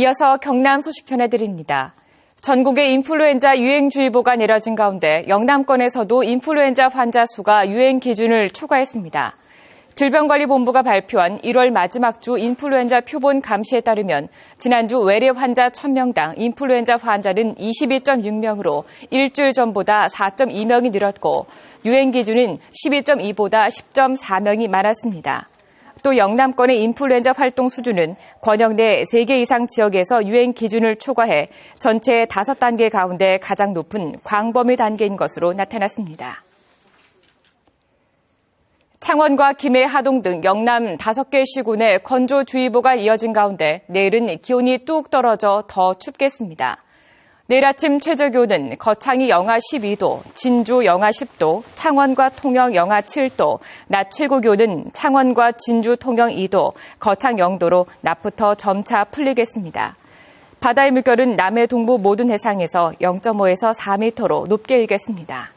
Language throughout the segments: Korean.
이어서 경남 소식 전해드립니다. 전국에 인플루엔자 유행주의보가 내려진 가운데 영남권에서도 인플루엔자 환자 수가 유행 기준을 초과했습니다. 질병관리본부가 발표한 1월 마지막 주 인플루엔자 표본 감시에 따르면 지난주 외래 환자 1000명당 인플루엔자 환자는 22.6명으로 일주일 전보다 4.2명이 늘었고 유행 기준은 12.2보다 10.4명이 많았습니다. 또 영남권의 인플루엔자 활동 수준은 권역 내 3개 이상 지역에서 유행 기준을 초과해 전체 5단계 가운데 가장 높은 광범위 단계인 것으로 나타났습니다. 창원과 김해, 하동 등 영남 5개 시군에 건조주의보가 이어진 가운데 내일은 기온이 뚝 떨어져 더 춥겠습니다. 내일 아침 최저기온은 거창이 영하 12도, 진주 영하 10도, 창원과 통영 영하 7도, 낮 최고기온은 창원과 진주, 통영 2도, 거창 0도로 낮부터 점차 풀리겠습니다. 바다의 물결은 남해 동부 모든 해상에서 0.5에서 4m로 높게 일겠습니다.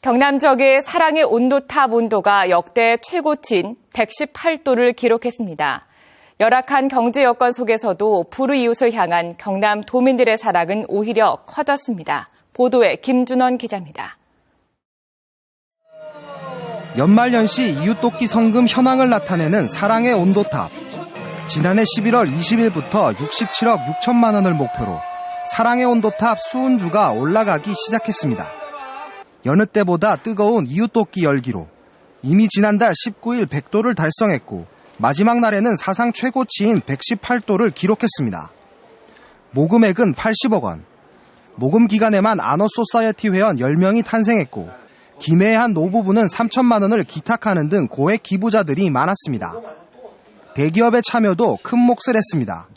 경남 지역의 사랑의 온도탑 온도가 역대 최고치인 118도를 기록했습니다. 열악한 경제 여건 속에서도 불우이웃을 향한 경남 도민들의 사랑은 오히려 커졌습니다. 보도에 김준원 기자입니다. 연말연시 이웃돕기 성금 현황을 나타내는 사랑의 온도탑. 지난해 11월 20일부터 67억 6천만 원을 목표로 사랑의 온도탑 수은주가 올라가기 시작했습니다. 여느 때보다 뜨거운 이웃돕기 열기로 이미 지난달 19일 100도를 달성했고 마지막 날에는 사상 최고치인 118도를 기록했습니다. 모금액은 80억 원. 모금 기간에만 아너소사이어티 회원 10명이 탄생했고 김해의 한 노부부는 3천만 원을 기탁하는 등 고액 기부자들이 많았습니다. 대기업의 참여도 큰 몫을 했습니다.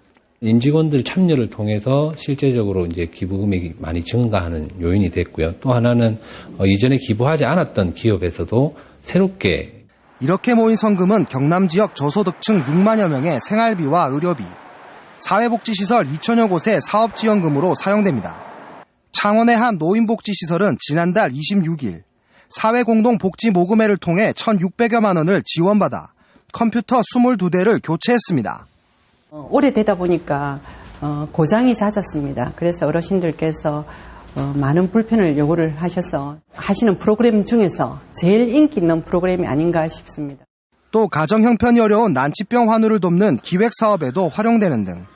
임직원들 참여를 통해서 실제적으로 이제 기부 금액이 많이 증가하는 요인이 됐고요. 또 하나는 이전에 기부하지 않았던 기업에서도 새롭게 이렇게 모인 성금은 경남 지역 저소득층 6만여 명의 생활비와 의료비, 사회복지시설 2천여 곳의 사업지원금으로 사용됩니다. 창원의 한 노인복지시설은 지난달 26일 사회공동복지 모금회를 통해 1,600여만 원을 지원받아 컴퓨터 22대를 교체했습니다. 오래되다 보니까 고장이 잦았습니다. 그래서 어르신들께서 많은 불편을 요구를 하셔서 하시는 프로그램 중에서 제일 인기 있는 프로그램이 아닌가 싶습니다. 또 가정 형편이 어려운 난치병 환우를 돕는 기획사업에도 활용되는 등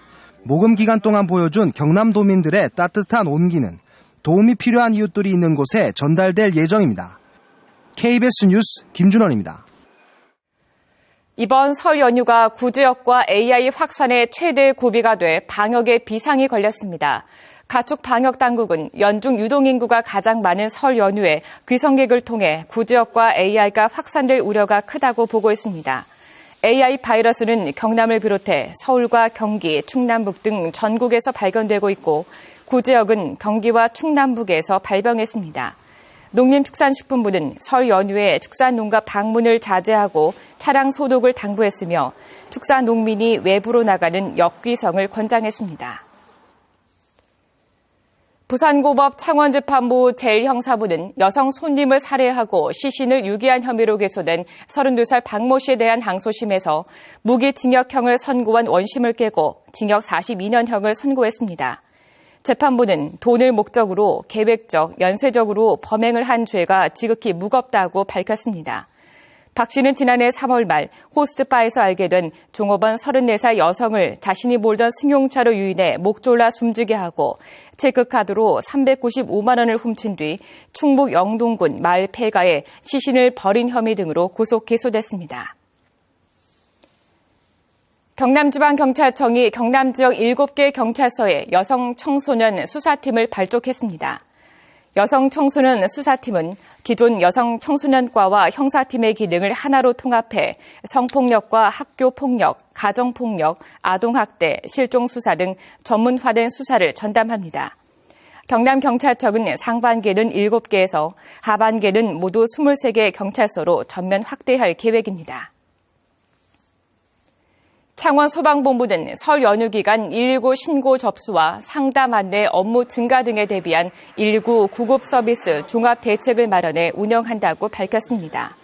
모금 기간 동안 보여준 경남도민들의 따뜻한 온기는 도움이 필요한 이웃들이 있는 곳에 전달될 예정입니다. KBS 뉴스 김준원입니다. 이번 설 연휴가 구제역과 AI 확산의 최대 고비가 돼 방역에 비상이 걸렸습니다. 가축 방역 당국은 연중 유동인구가 가장 많은 설 연휴에 귀성객을 통해 구제역과 AI가 확산될 우려가 크다고 보고 있습니다. AI 바이러스는 경남을 비롯해 서울과 경기, 충남북 등 전국에서 발견되고 있고 구제역은 경기와 충남북에서 발병했습니다. 농림축산식품부는 설 연휴에 축산농가 방문을 자제하고 차량 소독을 당부했으며 축산농민이 외부로 나가는 역귀성을 권장했습니다. 부산고법 창원재판부 제1형사부는 여성 손님을 살해하고 시신을 유기한 혐의로 기소된 32살 박모 씨에 대한 항소심에서 무기징역형을 선고한 원심을 깨고 징역 42년형을 선고했습니다. 재판부는 돈을 목적으로 계획적, 연쇄적으로 범행을 한 죄가 지극히 무겁다고 밝혔습니다. 박 씨는 지난해 3월 말 호스트바에서 알게 된 종업원 34살 여성을 자신이 몰던 승용차로 유인해 목 졸라 숨지게 하고 체크카드로 395만 원을 훔친 뒤 충북 영동군 마을 폐가에 시신을 버린 혐의 등으로 구속 기소됐습니다. 경남지방경찰청이 경남 지역 7개 경찰서에 여성 청소년 수사팀을 발족했습니다. 여성 청소년 수사팀은 기존 여성 청소년과와 형사팀의 기능을 하나로 통합해 성폭력과 학교폭력, 가정폭력, 아동학대, 실종수사 등 전문화된 수사를 전담합니다. 경남경찰청은 상반기에는 7개에서 하반기에는 모두 23개 경찰서로 전면 확대할 계획입니다. 창원소방본부는 설 연휴 기간 119 신고 접수와 상담 안내 업무 증가 등에 대비한 119 구급 서비스 종합 대책을 마련해 운영한다고 밝혔습니다.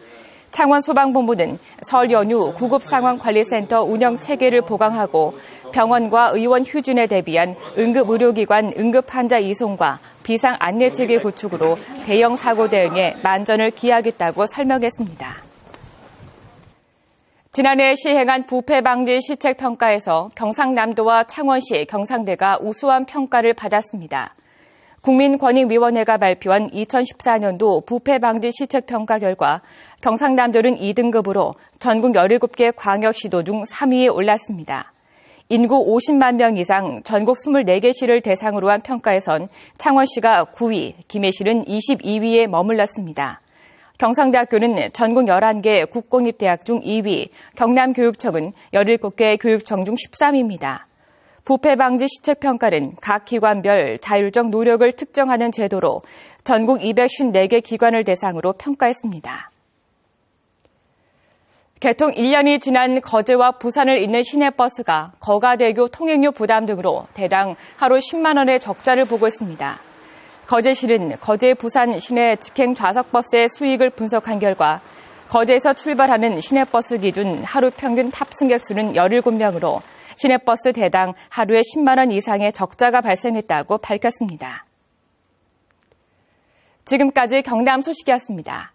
창원소방본부는 설 연휴 구급상황관리센터 운영 체계를 보강하고 병원과 의원 휴진에 대비한 응급의료기관 응급환자 이송과 비상 안내체계 구축으로 대형 사고 대응에 만전을 기하겠다고 설명했습니다. 지난해 시행한 부패 방지 시책 평가에서 경상남도와 창원시, 경상대가 우수한 평가를 받았습니다. 국민권익위원회가 발표한 2014년도 부패 방지 시책 평가 결과 경상남도는 2등급으로 전국 17개 광역시도 중 3위에 올랐습니다. 인구 50만 명 이상 전국 24개 시를 대상으로 한 평가에선 창원시가 9위, 김해시는 22위에 머물렀습니다. 경상대학교는 전국 11개 국공립대학 중 2위, 경남교육청은 17개 교육청 중 13위입니다. 부패 방지 시책 평가는 각 기관별 자율적 노력을 측정하는 제도로 전국 254개 기관을 대상으로 평가했습니다. 개통 1년이 지난 거제와 부산을 잇는 시내버스가 거가대교 통행료 부담 등으로 대당 하루 10만 원의 적자를 보고 있습니다. 거제시는 거제 부산 시내 직행 좌석버스의 수익을 분석한 결과 거제에서 출발하는 시내버스 기준 하루 평균 탑승객 수는 17명으로 시내버스 대당 하루에 10만 원 이상의 적자가 발생했다고 밝혔습니다. 지금까지 경남 소식이었습니다.